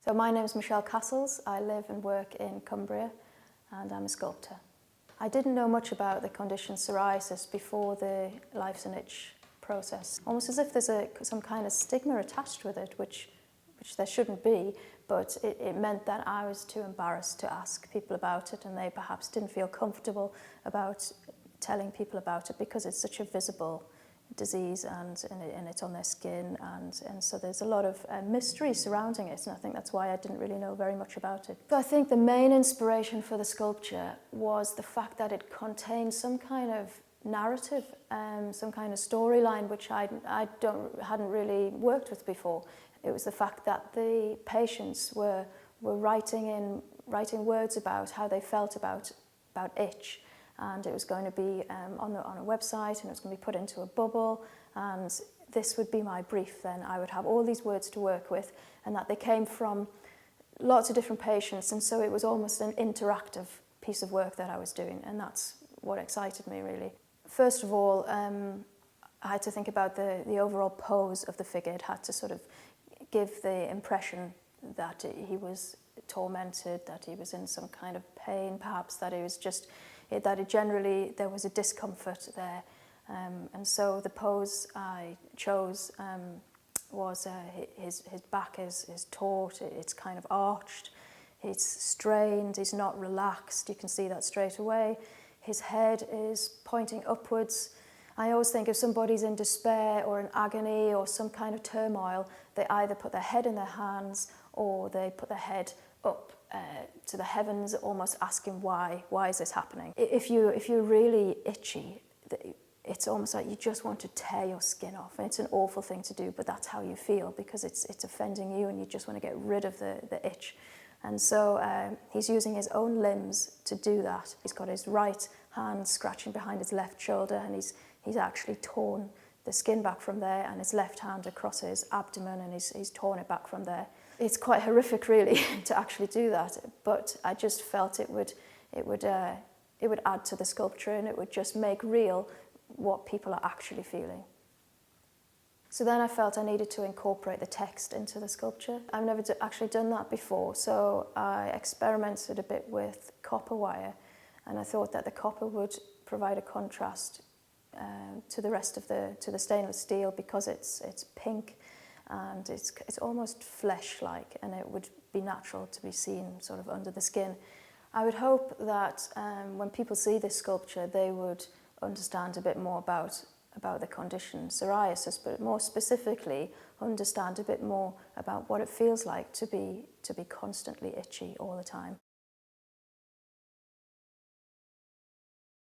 So my name is Michelle Castles. I live and work in Cumbria and I'm a sculptor. I didn't know much about the condition psoriasis before the Life's an Itch process. Almost as if there's some kind of stigma attached with it, which there shouldn't be, but it meant that I was too embarrassed to ask people about it, and they perhaps didn't feel comfortable about telling people about it because it's such a visible disease and it's on their skin, and so there's a lot of mystery surrounding it, and I think that's why I didn't really know very much about it. So I think the main inspiration for the sculpture was the fact that it contained some kind of narrative, some kind of storyline which I hadn't really worked with before. It was the fact that the patients were writing words about how they felt about itch. And it was going to be on a website, and it was going to be put into a bubble, and this would be my brief then. I would have all these words to work with, and that they came from lots of different patients, and so it was almost an interactive piece of work that I was doing, and that's what excited me really. First of all, I had to think about the overall pose of the figure. It had to sort of give the impression that he was tormented, that he was in some kind of pain, perhaps that he was just there was a discomfort there, and so the pose I chose was his back is taut, it's kind of arched, it's strained, he's not relaxed, you can see that straight away. His head is pointing upwards. I always think if somebody's in despair or in agony or some kind of turmoil, they either put their head in their hands or they put their head up to the heavens, almost asking why is this happening. If you're really itchy, it's almost like you just want to tear your skin off, and it's an awful thing to do, but that's how you feel because it's offending you and you just want to get rid of the itch. And so he's using his own limbs to do that. He's got his right hand scratching behind his left shoulder, and he's actually torn the skin back from there, and his left hand across his abdomen, and he's torn it back from there. It's quite horrific, really, to actually do that, but I just felt it would add to the sculpture, and it would just make real what people are actually feeling. So then I felt I needed to incorporate the text into the sculpture. I've never actually done that before, so I experimented a bit with copper wire, and I thought that the copper would provide a contrast to the rest of the stainless steel because it's pink and it's almost flesh-like, and it would be natural to be seen sort of under the skin. I would hope that when people see this sculpture, they would understand a bit more about the condition psoriasis, but more specifically understand a bit more about what it feels like to be constantly itchy all the time.